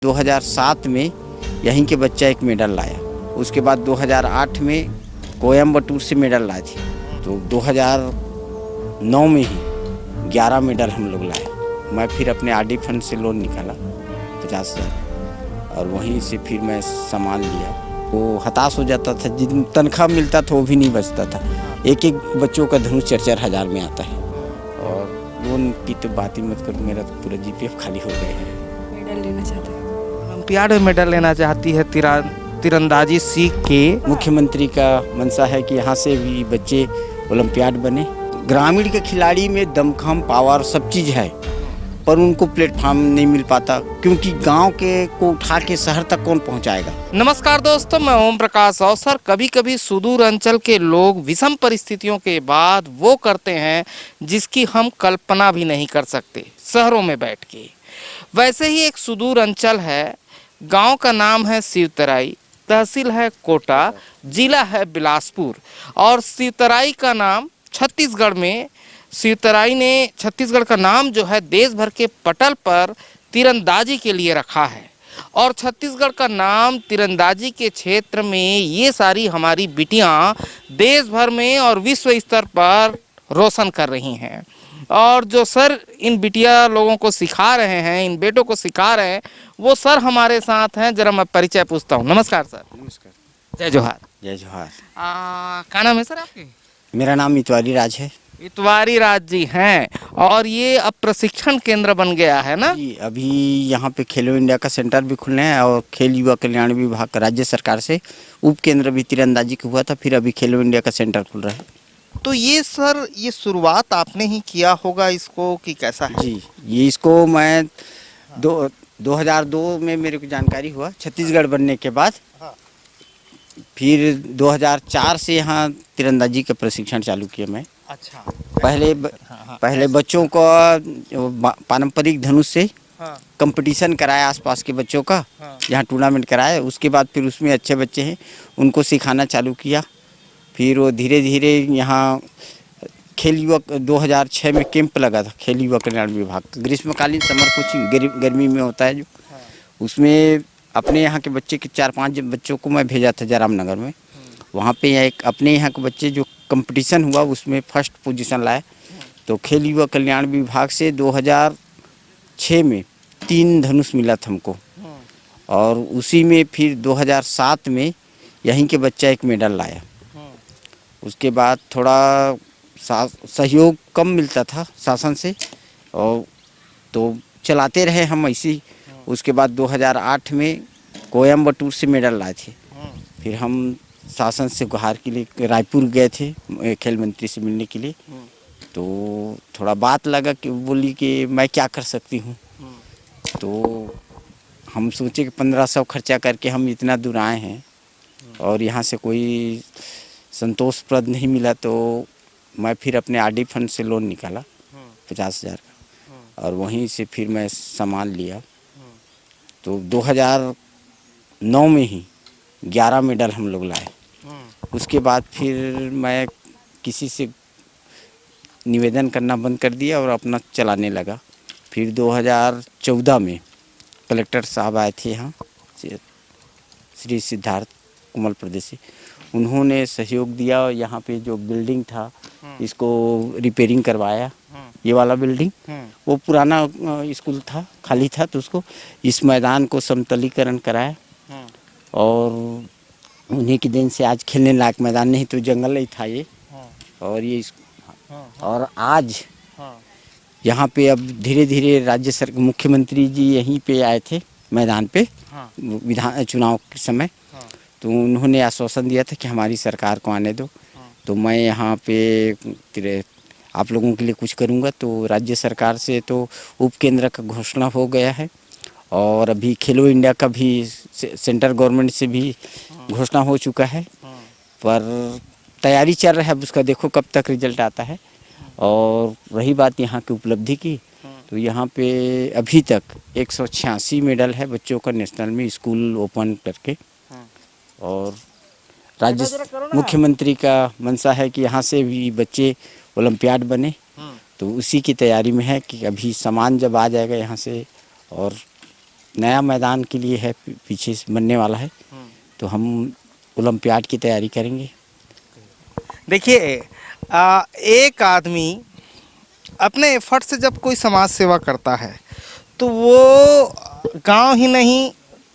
2007 में यहीं के बच्चा एक मेडल लाया। उसके बाद 2008 में कोयम्बटूर से मेडल लाए थे। तो 2009 में ही 11 मेडल हम लोग लाए। मैं फिर अपने आरडी फंड से लोन निकाला 50,000 और वहीं से फिर मैं सामान लिया। वो हताश हो जाता था, जितना तनख्वाह मिलता था वो भी नहीं बचता था। एक एक बच्चों का धनुष 4-4 हज़ार में आता है। और लोन की तो बात ही मत करो, मेरा तो पूरा जीपीएफ खाली हो गया है। मेडल लेना चाहते हैं, ओलंपियाड में मेडल लेना चाहती है तीरंदाजी सीख के। मुख्यमंत्री का मंशा है कि यहाँ से भी बच्चे ओलंपियाड बने। ग्रामीण के खिलाड़ी में दमखम, पावर सब चीज़ है, पर उनको प्लेटफॉर्म नहीं मिल पाता, क्योंकि गांव के को उठा के शहर तक कौन पहुंचाएगा। नमस्कार दोस्तों, मैं ओम प्रकाश अवसर। कभी कभी सुदूर अंचल के लोग विषम परिस्थितियों के बाद वो करते हैं जिसकी हम कल्पना भी नहीं कर सकते शहरों में बैठ के। वैसे ही एक सुदूर अंचल है, गांव का नाम है शिवतराई, तहसील है कोटा, जिला है बिलासपुर। और शिवतराई का नाम छत्तीसगढ़ में, शिवतराई ने छत्तीसगढ़ का नाम जो है देश भर के पटल पर तीरंदाजी के लिए रखा है। और छत्तीसगढ़ का नाम तीरंदाजी के क्षेत्र में ये सारी हमारी बिटियां देश भर में और विश्व स्तर पर रोशन कर रही हैं। और जो सर इन बिटिया लोगों को सिखा रहे हैं, इन बेटों को सिखा रहे हैं, वो सर हमारे साथ हैं। जरा मैं परिचय पूछता हूँ। नमस्कार सर। नमस्कार। जय जोहार। जय जोहार। क्या नाम है सर आपके? मेरा नाम इतवारी राज है। इतवारी राज जी हैं। और ये अब प्रशिक्षण केंद्र बन गया है ना जी, अभी यहाँ पे खेलो इंडिया का सेंटर भी खुलने हैं और खेल युवा कल्याण विभाग राज्य सरकार से उप केंद्र भी तीरंदाजी का हुआ था। फिर अभी खेलो इंडिया का सेंटर खुल रहा है। तो ये सर, ये शुरुआत आपने ही किया होगा इसको कि कैसा है? जी, ये इसको मैं 2002 में मेरे को जानकारी हुआ, छत्तीसगढ़ बनने के बाद। फिर 2004 से यहाँ तीरंदाजी का प्रशिक्षण चालू किया मैं। अच्छा। पहले बच्चों को पारंपरिक धनुष से कंपटीशन कराया, आसपास के बच्चों का यहाँ टूर्नामेंट कराया। उसके बाद फिर उसमें अच्छे बच्चे हैं उनको सिखाना चालू किया। फिर वो धीरे धीरे यहाँ खेल युवा 2006 में कैंप लगा था खेल युवा कल्याण विभाग का, ग्रीष्मकालीन समर कोचिंग गर्मी में होता है जो, उसमें अपने यहाँ के बच्चे के 4-5 बच्चों को मैं भेजा था जयराम नगर में। वहाँ पे एक अपने यहाँ के बच्चे जो कंपटीशन हुआ उसमें फर्स्ट पोजीशन लाए। तो खेल युवा कल्याण विभाग से 2006 में 3 धनुष मिला था हमको। और उसी में फिर 2007 में यहीं के बच्चा एक मेडल लाया। उसके बाद थोड़ा सहयोग कम मिलता था शासन से, और तो चलाते रहे हम ऐसे। उसके बाद 2008 में कोयम्बटूर से मेडल लाए थे। फिर हम शासन से गुहार के लिए रायपुर गए थे खेल मंत्री से मिलने के लिए। तो थोड़ा बात लगा कि बोली कि मैं क्या कर सकती हूँ। तो हम सोचे कि 1500 खर्चा करके हम इतना दूर आए हैं और यहाँ से कोई संतोषप्रद नहीं मिला। तो मैं फिर अपने आरडी फंड से लोन निकाला 50,000 का और वहीं से फिर मैं सामान लिया। तो 2009 में ही 11 मेडल हम लोग लाए। उसके बाद फिर मैं किसी से निवेदन करना बंद कर दिया और अपना चलाने लगा। फिर 2014 में कलेक्टर साहब आए थे यहाँ, श्री सिद्धार्थ कुमल प्रदेश से। उन्होंने सहयोग दिया। यहाँ पे जो बिल्डिंग था इसको रिपेयरिंग करवाया। ये वाला बिल्डिंग वो पुराना स्कूल था, खाली था, तो उसको इस मैदान को समतलीकरण कराया। और उन्हीं की देन से आज खेलने लायक मैदान, नहीं तो जंगल ही था ये। और ये और आज यहाँ पे अब धीरे धीरे राज्य सरकार, मुख्यमंत्री जी यहीं पे आए थे मैदान पे विधान चुनाव के समय। तो उन्होंने आश्वासन दिया था कि हमारी सरकार को आने दो। तो मैं यहाँ पे आप लोगों के लिए कुछ करूँगा। तो राज्य सरकार से तो उप केंद्र का घोषणा हो गया है और अभी खेलो इंडिया का भी सेंट्रल गवर्नमेंट से भी घोषणा हो चुका है, पर तैयारी चल रहा है। अब उसका देखो कब तक रिजल्ट आता है। और रही बात यहाँ की उपलब्धि की, तो यहाँ पे अभी तक 186 मेडल है बच्चों का नेशनल में, स्कूल ओपन करके। और मुख्यमंत्री का मंशा है कि यहाँ से भी बच्चे ओलंपियाड बने। तो उसी की तैयारी में है कि अभी सामान जब आ जाएगा यहाँ से और नया मैदान के लिए है, पीछे से बनने वाला है, तो हम ओलंपियाड की तैयारी करेंगे। देखिए एक आदमी अपने एफर्ट से जब कोई समाज सेवा करता है तो वो गांव ही नहीं,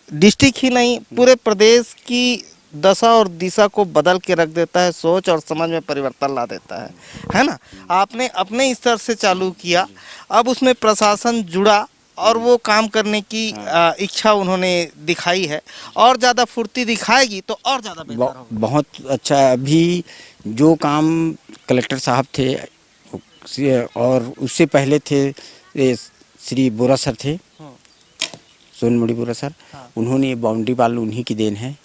डिस्ट्रिक्ट ही नहीं, पूरे प्रदेश की दशा और दिशा को बदल के रख देता है, सोच और समझ में परिवर्तन ला देता है ना। आपने अपने स्तर से चालू किया, अब उसमें प्रशासन जुड़ा और वो काम करने की इच्छा उन्होंने दिखाई है, और ज़्यादा फुर्ती दिखाएगी तो और ज़्यादा बेहतर होगा। बहुत अच्छा है। अभी जो काम कलेक्टर साहब थे और उससे पहले थे श्री बोरा सर थे, सोनमणि बोरा सर, उन्होंने ये बाउंड्री वाल उन्हीं की देन है।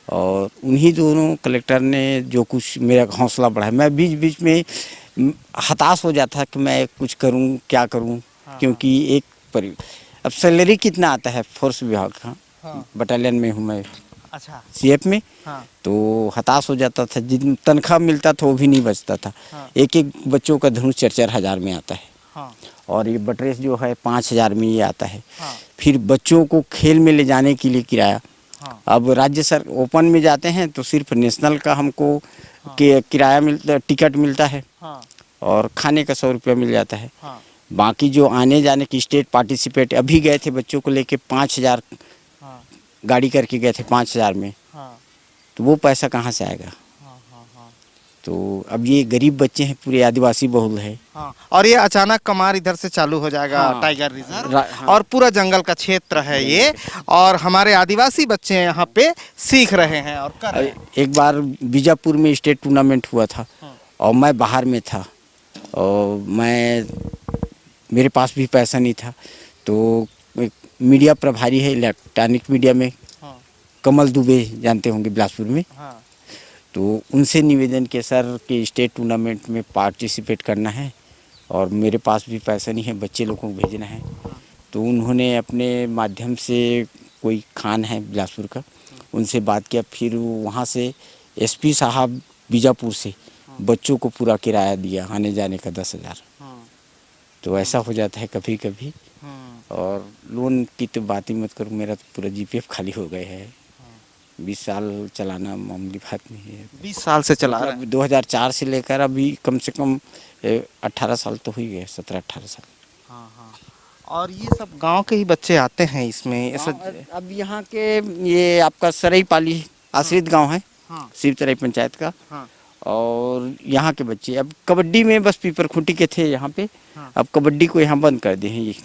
और उन्हीं दोनों कलेक्टर ने जो कुछ मेरा हौसला बढ़ाया। मैं बीच बीच में हताश हो जाता कि मैं कुछ करूं, क्या करूं, क्योंकि अब सैलरी कितना आता है फोर्स विभाग का, बटालियन में हूँ मैं, अच्छा, सीएफ में, तो हताश हो जाता था। जितना तनख्वाह मिलता था वो भी नहीं बचता था। एक एक बच्चों का धनुष 4-4 हज़ार में आता है, और ये बटरेस जो है 5,000 में ये आता है। फिर बच्चों को खेल में ले जाने के लिए किराया, अब राज्य सर ओपन में जाते हैं तो सिर्फ नेशनल का हमको किराया मिलता, टिकट मिलता है, और खाने का 100 रुपया मिल जाता है। बाकी जो आने जाने की स्टेट पार्टिसिपेट, अभी गए थे बच्चों को लेके 5,000 गाड़ी करके गए थे 5,000 में, तो वो पैसा कहाँ से आएगा। तो अब ये गरीब बच्चे हैं, पूरे आदिवासी बहुल है। और ये अचानक कमार इधर से चालू हो जाएगा, टाइगर रिजर्व, और पूरा जंगल का क्षेत्र है ये, और हमारे आदिवासी बच्चे यहाँ पे सीख रहे हैं और कर रहे हैं। एक बार बीजापुर में स्टेट टूर्नामेंट हुआ था, और मैं बाहर में था, और मेरे पास भी पैसा नहीं था, तो मीडिया प्रभारी है इलेक्ट्रॉनिक मीडिया में, कमल दुबे जानते होंगे बिलासपुर में, तो उनसे निवेदन किया सर कि स्टेट टूर्नामेंट में पार्टिसिपेट करना है और मेरे पास भी पैसा नहीं है, बच्चे लोगों को भेजना है। तो उन्होंने अपने माध्यम से, कोई खान है बिलासपुर का, उनसे बात किया। फिर वहाँ से एसपी साहब बीजापुर से बच्चों को पूरा किराया दिया, आने जाने का 10,000। तो ऐसा हो जाता है कभी कभी। और लोन की तो बात ही मत करो, मेरा तो पूरा जीपीएफ खाली हो गया है। 20 साल चलाना मामूली बात नहीं है। 20 साल से चला रहा है। 2004 से लेकर अभी कम से कम 18 साल तो ही गए, 17-18 साल। और ये सब गांव के ही बच्चे आते हैं इसमें ऐसा। अब यहाँ के ये आपका सरईपाली आश्रित गांव है, शिवतराई पंचायत का, और यहाँ के बच्चे अब कबड्डी में बस पीपर खूंटी के थे यहाँ पे, अब कबड्डी को यहाँ बंद कर दिए हैं ये।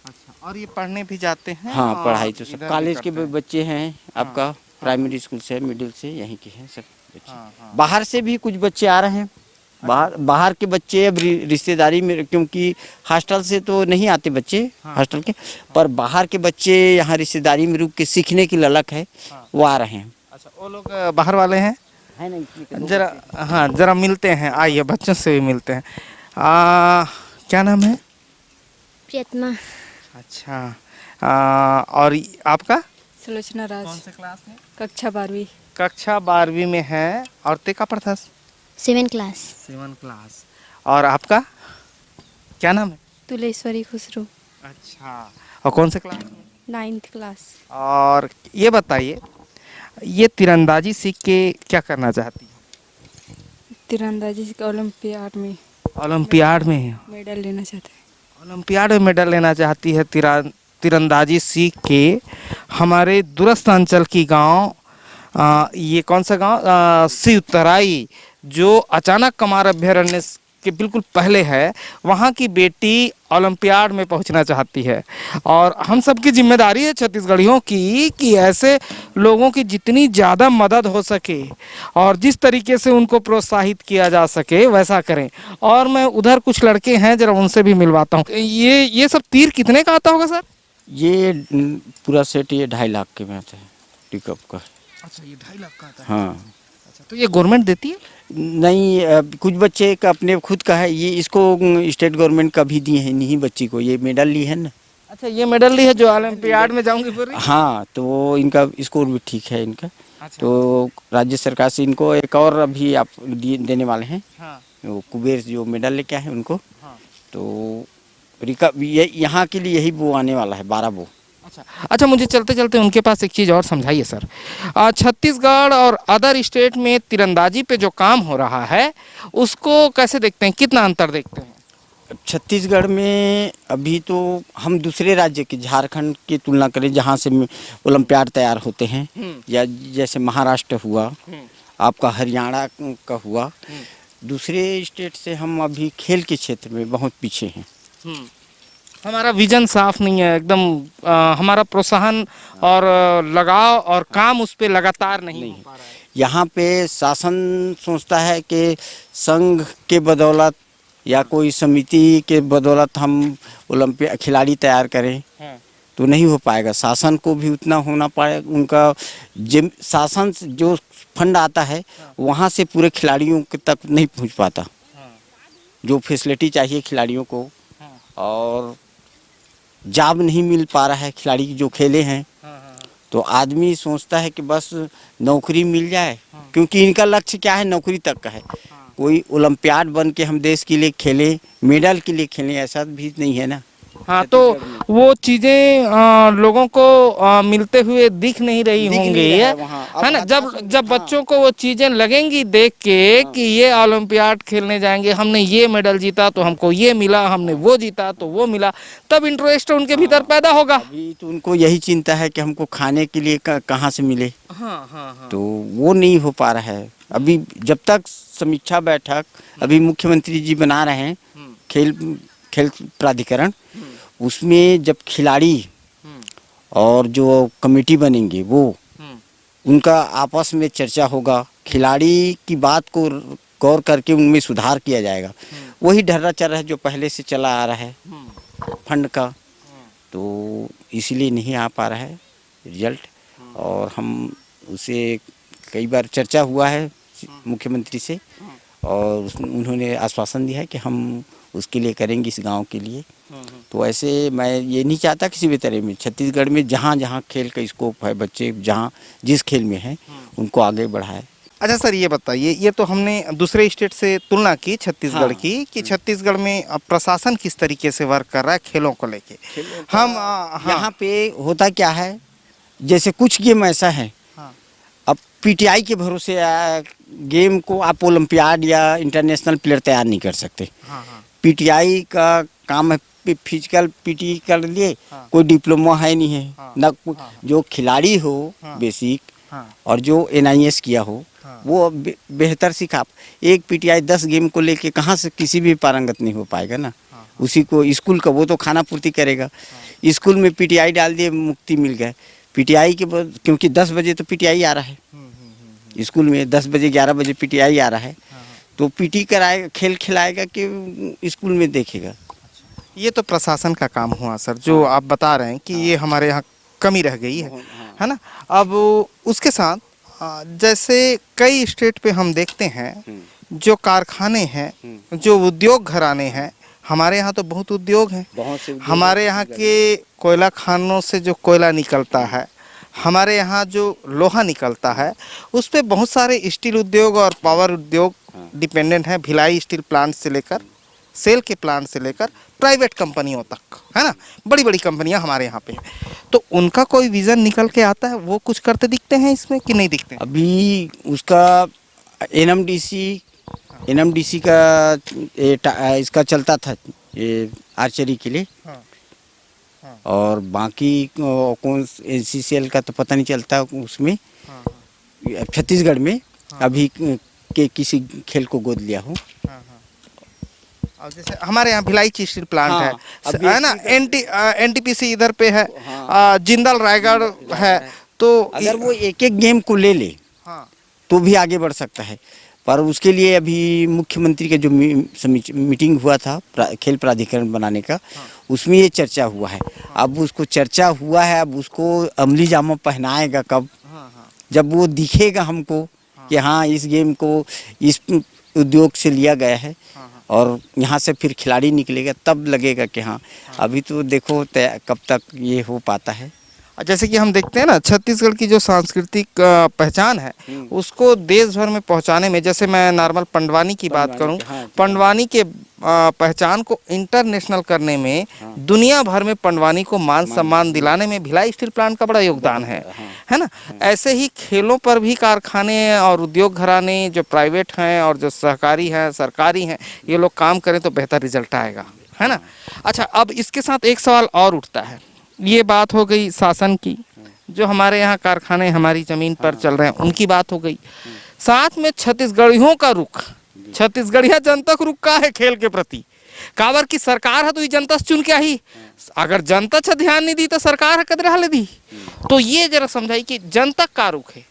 अच्छा, और ये पढ़ने भी जाते हैं? हाँ, पढ़ाई तो सब कॉलेज के बच्चे हैं, आपका प्राइमरी स्कूल से, मिडिल से, यहीं के हैं सब बच्चे। बाहर से भी कुछ बच्चे आ रहे हैं, बाहर के बच्चे अब रिश्तेदारी में, क्योंकि हॉस्टल से तो नहीं आते बच्चे, हॉस्टल के, पर बाहर के बच्चे यहाँ रिश्तेदारी में रुक के सीखने की ललक है, वो आ रहे हैं। अच्छा, वो लोग बाहर वाले हैं? है नहीं, जरा, हाँ, जरा मिलते हैं, आइए बच्चों से भी मिलते हैं। क्या नाम है? प्रियतमा। अच्छा, और आपका? सुलोचना राज। कौन से क्लास में? कक्षा 12वीं। कक्षा 12वीं में है। और ते का पढ़ता? 7 क्लास। 7 क्लास। और आपका क्या नाम है? तुलेश्वरी खुसरू। अच्छा, और कौन से क्लास में? 9th class. और ये बताइए, ये तीरंदाजी सीख के क्या करना चाहती है? तीरंदाजी सीख ओलंपियाड में। ओलंपियाड में मेडल लेना चाहते हैं। ओलंपियाड में मेडल लेना चाहती है। तीरंदाजी सीख के हमारे दूरस्थ अंचल की गांव, ये कौन सा गांव, शिवतराई, जो अचानक कमार अभ्यारण्य के बिल्कुल पहले है, वहाँ की बेटी ओलंपियाड में पहुंचना चाहती है। और हम सबकी जिम्मेदारी है छत्तीसगढ़ियों की कि ऐसे लोगों की जितनी ज़्यादा मदद हो सके और जिस तरीके से उनको प्रोत्साहित किया जा सके वैसा करें। और मैं उधर कुछ लड़के हैं, जरा उनसे भी मिलवाता हूँ। ये सब तीर कितने का आता होगा सर? ये पूरा सेट ये 2.5 लाख के में आता है, पिकअप का। अच्छा, ये 2.5 लाख का आता है? हाँ। अच्छा, तो ये गवर्नमेंट देती है? नहीं, कुछ बच्चे का अपने खुद का है, ये इसको स्टेट गवर्नमेंट का भी दिए हैं इन्हीं बच्ची को, ये मेडल ली है ना। अच्छा, ये मेडल ली है जो ओलंपियाड में जाऊंगी पूरी? हाँ, तो वो इनका स्कोर भी ठीक है इनका। अच्छा। तो राज्य सरकार से इनको एक और अभी आप देने वाले हैं। हाँ। वो कुबेर जो मेडल लेके आए हैं उनको। हाँ। तो यहाँ के लिए यही वो आने वाला है, 12 वो। अच्छा, मुझे चलते चलते उनके पास एक चीज़ और समझाइए सर। छत्तीसगढ़ और अदर स्टेट में तीरंदाजी पे जो काम हो रहा है उसको कैसे देखते हैं, कितना अंतर देखते हैं? छत्तीसगढ़ में अभी तो हम दूसरे राज्य के झारखंड की तुलना करें जहाँ से ओलंपियाड तैयार होते हैं, या जैसे महाराष्ट्र हुआ, आपका हरियाणा का हुआ, दूसरे स्टेट से हम अभी खेल के क्षेत्र में बहुत पीछे हैं। हमारा विजन साफ नहीं है एकदम, हमारा प्रोत्साहन और लगाव और काम उस पर लगातार नहीं हो पा रहा है। यहाँ पे शासन सोचता है कि संघ के बदौलत या कोई समिति के बदौलत हम ओलंपियाड खिलाड़ी तैयार करें, तो नहीं हो पाएगा। शासन को भी उतना होना पड़ेगा, उनका जिम शासन से जो फंड आता है वहाँ से पूरे खिलाड़ियों तक नहीं पहुँच पाता, जो फैसिलिटी चाहिए खिलाड़ियों को, और जॉब नहीं मिल पा रहा है खिलाड़ी जो खेले हैं। तो आदमी सोचता है कि बस नौकरी मिल जाए, क्योंकि इनका लक्ष्य क्या है, नौकरी तक का है। कोई ओलंपियाड बन के हम देश के लिए खेलें, मेडल के लिए खेलें, ऐसा भी नहीं है ना। हाँ, तो वो चीज़ें लोगों को मिलते हुए दिख नहीं रही होंगी, है ना। जब बच्चों को वो चीज़ें लगेंगी देख के कि ये ओलंपियाड खेलने जाएंगे, हमने ये मेडल जीता तो हमको ये मिला, हमने वो जीता तो वो मिला, तब इंटरेस्ट उनके भीतर पैदा होगा। अभी तो उनको यही चिंता है कि हमको खाने के लिए कहाँ से मिले। हाँ। तो वो नहीं हो पा रहा है। अभी जब तक समीक्षा बैठक अभी मुख्यमंत्री जी बना रहे हैं, खेल प्राधिकरण, उसमें जब खिलाड़ी और जो कमेटी बनेंगे वो उनका आपस में चर्चा होगा, खिलाड़ी की बात को गौर करके उनमें सुधार किया जाएगा। वही ढर्रा चल रहा है जो पहले से चला आ रहा है फंड का, तो इसीलिए नहीं आ पा रहा है रिजल्ट। और हम उसे कई बार चर्चा हुआ है मुख्यमंत्री से, और उन्होंने आश्वासन दिया है कि हम उसके लिए करेंगे इस गांव के लिए। तो ऐसे मैं ये नहीं चाहता किसी भी तरह में छत्तीसगढ़ में जहाँ जहाँ खेल का स्कोप है, बच्चे जहाँ जिस खेल में हैं उनको आगे बढ़ाए। अच्छा सर, ये बताइए, ये तो हमने दूसरे स्टेट से तुलना की छत्तीसगढ़ की, कि छत्तीसगढ़ में प्रशासन किस तरीके से वर्क कर रहा है खेलों को लेके। हम यहाँ पे होता क्या है, जैसे कुछ गेम ऐसा है, अब पीटीआई के भरोसे गेम को आप ओलंपियाड या इंटरनेशनल प्लेयर तैयार नहीं कर सकते। पीटीआई का काम है फिजिकल पीटी कर लिए, कोई डिप्लोमा है नहीं है ना, जो खिलाड़ी हो बेसिक और जो एनआईएस किया हो वो बेहतर सिखा। एक पीटीआई 10 गेम को लेके कहाँ से किसी भी पारंगत नहीं हो पाएगा ना। उसी को स्कूल का वो तो खाना पूर्ति करेगा। स्कूल में पीटीआई डाल दिए, मुक्ति मिल गए पीटीआई के, क्योंकि 10 बजे तो पीटीआई आ रहा है स्कूल में, 10 बजे 11 बजे पीटीआई आ रहा है, तो पीटी कराएगा, खेल खिलाएगा कि स्कूल में देखेगा। ये तो प्रशासन का काम हुआ सर, जो आप बता रहे हैं कि ये हमारे यहाँ कमी रह गई है ना। अब उसके साथ जैसे कई स्टेट पे हम देखते हैं जो कारखाने हैं, जो उद्योग घराने हैं, हमारे यहाँ तो बहुत उद्योग हैं। हमारे यहाँ के कोयला खानों से जो कोयला निकलता है, हमारे यहाँ जो लोहा निकलता है, उस पे बहुत सारे स्टील उद्योग और पावर उद्योग डिपेंडेंट है। भिलाई स्टील प्लांट से लेकर सेल के प्लांट से लेकर प्राइवेट कंपनियों तक, है ना, बड़ी बड़ी कंपनियां हमारे यहाँ पे है। तो उनका कोई विजन निकल के आता है, वो कुछ करते दिखते हैं इसमें कि नहीं दिखते? अभी उसका एनएमडीसी का इसका चलता था ये आर्चरी के लिए, और बाकी कौन एनसीसीएल का तो पता नहीं चलता उसमें। छत्तीसगढ़ में अभी के किसी खेल को गोद लिया हो। और जैसे हमारे यहाँ भिलाई स्टील प्लांट है ना, एनटीपीसी इधर पे है, जिंदल रायगढ़ है। तो अगर वो एक एक गेम को ले ले तो भी आगे बढ़ सकता है, पर उसके लिए अभी मुख्यमंत्री का जो मीटिंग हुआ था खेल प्राधिकरण बनाने का, उसमें ये चर्चा हुआ है। अब उसको चर्चा हुआ है, अब उसको अमली जामा पहनाएगा कब, जब वो दिखेगा हमको कि हाँ इस गेम को इस उद्योग से लिया गया है और यहाँ से फिर खिलाड़ी निकलेगा, तब लगेगा कि हाँ। अभी तो देखो कब तक ये हो पाता है। जैसे कि हम देखते हैं ना, छत्तीसगढ़ की जो सांस्कृतिक पहचान है उसको देश भर में पहुंचाने में, जैसे मैं नॉर्मल पंडवानी की बात करूं, पंडवानी के पहचान को इंटरनेशनल करने में, दुनिया भर में पंडवानी को मान सम्मान दिलाने में भिलाई स्टील प्लांट का बड़ा योगदान है ना। ऐसे ही खेलों पर भी कारखाने और उद्योग घराने जो प्राइवेट हैं और जो सहकारी हैं, सरकारी हैं, ये लोग काम करें तो बेहतर रिजल्ट आएगा, है ना। अच्छा, अब इसके साथ एक सवाल और उठता है। ये बात हो गई शासन की, जो हमारे यहाँ कारखाने हमारी जमीन पर चल रहे हैं उनकी बात हो गई। साथ में छत्तीसगढ़ियों का रुख, छत्तीसगढ़िया जनता का रुख का है खेल के प्रति। काबर की सरकार है तो ये जनता से चुन के आई, अगर जनता छ ध्यान नहीं दी तो सरकार है कदर हाले दी। तो ये जरा समझाई कि जनता का रुख है।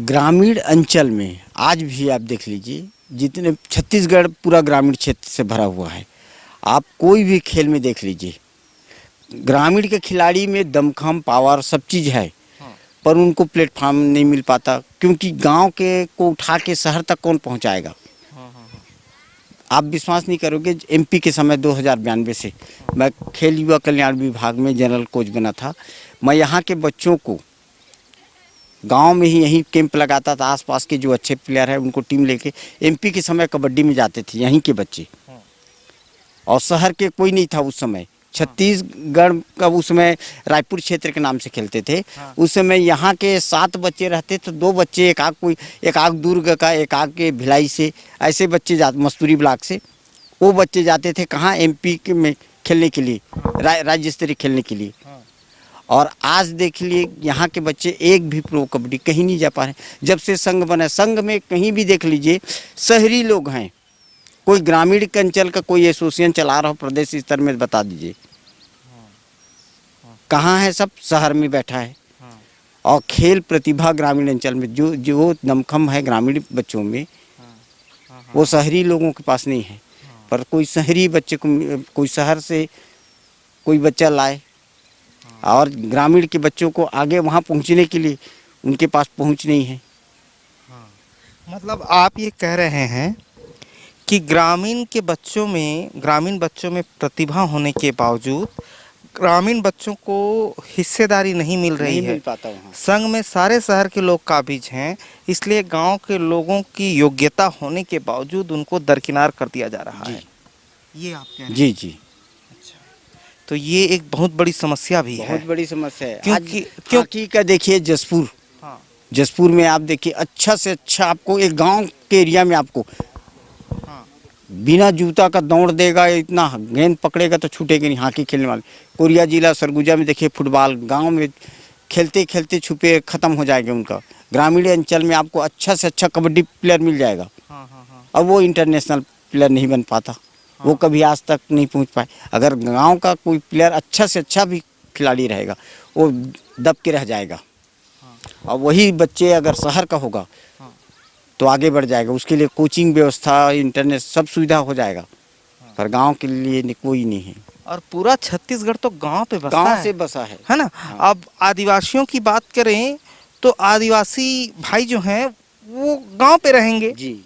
ग्रामीण अंचल में आज भी आप देख लीजिए, जितने छत्तीसगढ़ पूरा ग्रामीण क्षेत्र से भरा हुआ है, आप कोई भी खेल में देख लीजिए, ग्रामीण के खिलाड़ी में दमखम पावर सब चीज़ है, पर उनको प्लेटफॉर्म नहीं मिल पाता, क्योंकि गांव के को उठा के शहर तक कौन पहुंचाएगा। आप विश्वास नहीं करोगे, एमपी के समय 2092 से मैं खेल युवा कल्याण विभाग में जनरल कोच बना था। मैं यहाँ के बच्चों को गांव में ही यहीं कैंप लगाता था, आसपास के जो अच्छे प्लेयर हैं उनको टीम लेके एमपी के समय कबड्डी में जाते थे यहीं के बच्चे, और शहर के कोई नहीं था उस समय। छत्तीसगढ़ का उस समय रायपुर क्षेत्र के नाम से खेलते थे। उस समय यहाँ के 7 बच्चे रहते तो 2 बच्चे, एक आग दुर्ग का, एक आग के भिलाई से, ऐसे बच्चे जाते, मस्तूरी ब्लॉक से वो बच्चे जाते थे कहाँ, एमपी के में खेलने के लिए, राज्य स्तरीय खेलने के लिए। और आज देख लिए यहाँ के बच्चे एक भी प्रो कबड्डी कहीं नहीं जा पा रहे। जब से संघ बना, संघ में कहीं भी देख लीजिए शहरी लोग हैं, कोई ग्रामीण के अंचल का कोई एसोसिएशन चला रहा हो प्रदेश स्तर में, बता दीजिए कहाँ है, सब शहर में बैठा है। और खेल प्रतिभा ग्रामीण अंचल में जो दमखम है ग्रामीण बच्चों में, वो शहरी लोगों के पास नहीं है। पर कोई शहरी बच्चे को, कोई शहर से कोई बच्चा लाए और ग्रामीण के बच्चों को आगे वहाँ पहुँचने के लिए उनके पास पहुँच नहीं है। मतलब आप ये कह रहे हैं कि ग्रामीण बच्चों में प्रतिभा होने के बावजूद ग्रामीण बच्चों को हिस्सेदारी नहीं मिल रही है। मिल पाता वहाँ। संघ में सारे शहर के लोग काबिज हैं, इसलिए गांव के लोगों की योग्यता होने के बावजूद उनको दरकिनार कर दिया जा रहा है। ये आप कह रहे हैं? जी जी। अच्छा, तो ये एक बहुत बड़ी समस्या भी है। बहुत बड़ी समस्या है। क्योंकि का देखिए जसपुर, जसपुर में आप देखिए अच्छा से अच्छा आपको एक गांव के एरिया में आपको बिना जूता का दौड़ देगा, इतना गेंद पकड़ेगा तो छूटेगा नहीं, हॉकी खेलने वाले। कोरिया जिला सरगुजा में देखिए फुटबॉल, गांव में खेलते खेलते छुपे खत्म हो जाएगा उनका। ग्रामीण अंचल में आपको अच्छा से अच्छा कबड्डी प्लेयर मिल जाएगा। अब वो इंटरनेशनल प्लेयर नहीं बन पाता, वो कभी आज तक नहीं पहुंच पाए। अगर गांव का कोई प्लेयर अच्छा से अच्छा भी खिलाड़ी रहेगा, वो दब के रह जाएगा। और वही बच्चे अगर शहर का होगा तो आगे बढ़ जाएगा। उसके लिए कोचिंग व्यवस्था, इंटरनेट सब सुविधा हो जाएगा, पर गांव के लिए कोई नहीं है। और पूरा छत्तीसगढ़ तो गांव पे बसा है, गांव से बसा है ना। अब आदिवासियों की बात करें तो आदिवासी भाई जो हैं वो गांव पे रहेंगे जी।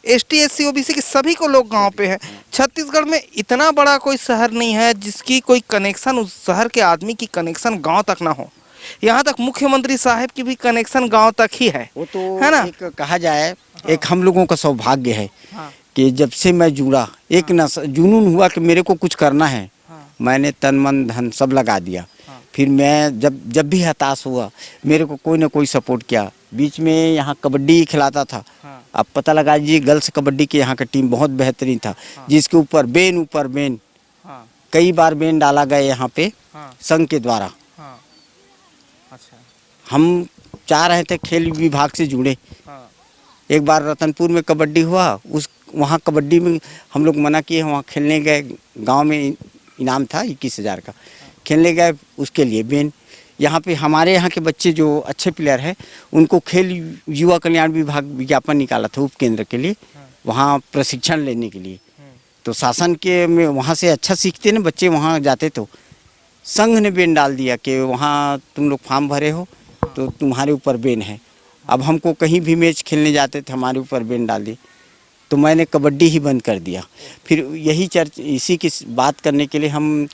ST SC OBC के सभी को लोग गांव पे हैं। छत्तीसगढ़ में इतना बड़ा कोई शहर नहीं है जिसकी कोई कनेक्शन, उस शहर के आदमी की कनेक्शन गांव तक ना हो। यहाँ तक मुख्यमंत्री साहब की भी कनेक्शन गांव तक ही है, वो तो है ना। एक कहा जाए, एक हम लोगों का सौभाग्य है कि जब से मैं जुड़ा, एक जुनून हुआ कि मेरे को कुछ करना है। मैंने तन मन धन सब लगा दिया। फिर मैं जब भी हताश हुआ, मेरे को कोई ना कोई सपोर्ट किया। बीच में यहाँ कबड्डी खिलाता था, अब पता लगा जी गर्ल्स कबड्डी की यहाँ का टीम बहुत बेहतरीन था, जिसके ऊपर बेन कई बार बेन डाला गया यहाँ पे संघ के द्वारा। अच्छा, हम चाह रहे थे खेल विभाग से जुड़े। एक बार रतनपुर में कबड्डी हुआ, वहाँ कबड्डी में हम लोग मना किए, वहाँ खेलने गए। गांव में इनाम था 21,000 का, खेलने गए, उसके लिए बेन। यहाँ पे हमारे यहाँ के बच्चे जो अच्छे प्लेयर हैं उनको खेल युवा कल्याण विभाग विज्ञापन निकाला था उपकेंद्र के लिए, वहाँ प्रशिक्षण लेने के लिए। तो शासन के में वहाँ से अच्छा सीखते ना बच्चे, वहाँ जाते तो संघ ने बेन डाल दिया कि वहाँ तुम लोग फॉर्म भरे हो तो तुम्हारे ऊपर बेन है। अब हमको कहीं भी मैच खेलने जाते थे हमारे ऊपर बेन डाल दी, तो मैंने कबड्डी ही बंद कर दिया। फिर यही इसी की बात करने के लिए हम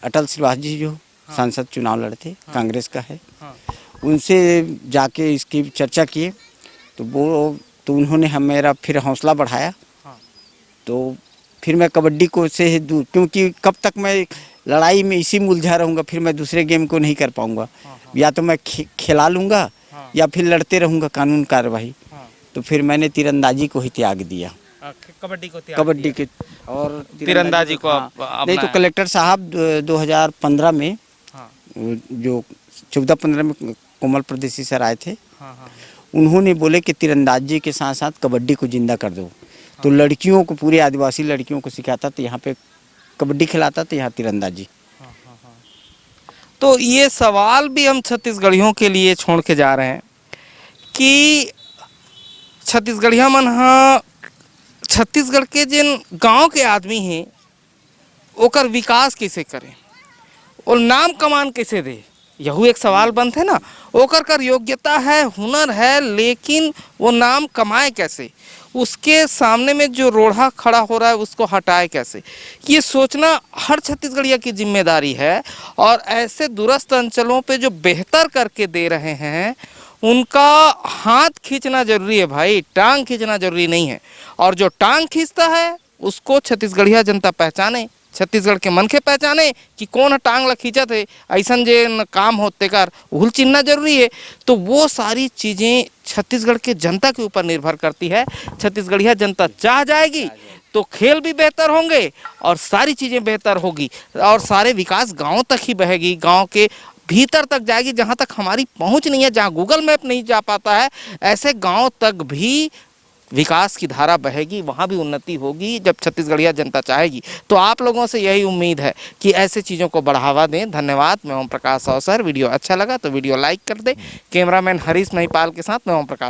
अटल श्रीवास जी जो सांसद चुनाव लड़ते, कांग्रेस का है। हाँ। उनसे जाके इसकी चर्चा किए तो उन्होंने मेरा फिर हौसला बढ़ाया। हाँ। तो फिर मैं कबड्डी को से दूर, क्योंकि कब तक मैं लड़ाई में इसी में उलझा रहूँगा, फिर मैं दूसरे गेम को नहीं कर पाऊँगा। या तो मैं खिला लूँगा या फिर लड़ते रहूँगा कानून कार्यवाही। तो फिर मैंने तीरंदाजी को ही त्याग दिया, कबड्डी को कबड्डी के और तीरंदाजी को नहीं तो कलेक्टर साहब 2015 में जो 14-15 में कोमल प्रदेशी सर आए थे, उन्होंने बोले कि तीरंदाजी के साथ साथ कबड्डी को जिंदा कर दो। तो लड़कियों को, पूरे आदिवासी लड़कियों को सिखाता, तो यहाँ पे कबड्डी खिलाता, तो यहाँ तीरंदाजी। तो ये सवाल भी हम छत्तीसगढ़ियों के लिए छोड़ के जा रहे हैं कि छत्तीसगढ़िया मन हाँ छत्तीसगढ़ के जिन गांव के आदमी हैं ओकर विकास कैसे करें और नाम कमान कैसे दे, यहू एक सवाल बनते है ना। ओकर कर योग्यता है, हुनर है, लेकिन वो नाम कमाए कैसे, उसके सामने में जो रोड़ा खड़ा हो रहा है उसको हटाए कैसे, ये सोचना हर छत्तीसगढ़िया की जिम्मेदारी है। और ऐसे दूरस्थ अंचलों पे जो बेहतर करके दे रहे हैं उनका हाथ खींचना जरूरी है भाई, टांग खींचना जरूरी नहीं है। और जो टांग खींचता है उसको छत्तीसगढ़िया जनता पहचाने, छत्तीसगढ़ के मनखे पहचाने कि कौन टांग ला खींचत है, ऐसा जे काम होते कर उहुल चिन्हना जरूरी है। तो वो सारी चीज़ें छत्तीसगढ़ के जनता के ऊपर निर्भर करती है। छत्तीसगढ़िया जनता चाह जाएगी तो खेल भी बेहतर होंगे और सारी चीज़ें बेहतर होगी और सारे विकास गाँव तक ही बहेगी, गाँव के भीतर तक जाएगी, जहाँ तक हमारी पहुँच नहीं है, जहाँ गूगल मैप नहीं जा पाता है, ऐसे गाँव तक भी विकास की धारा बहेगी, वहाँ भी उन्नति होगी जब छत्तीसगढ़िया जनता चाहेगी। तो आप लोगों से यही उम्मीद है कि ऐसे चीज़ों को बढ़ावा दें। धन्यवाद। मैं ओम प्रकाश अवसर। वीडियो अच्छा लगा तो वीडियो लाइक कर दें। कैमरामैन हरीश महिपाल के साथ मैं ओम प्रकाश।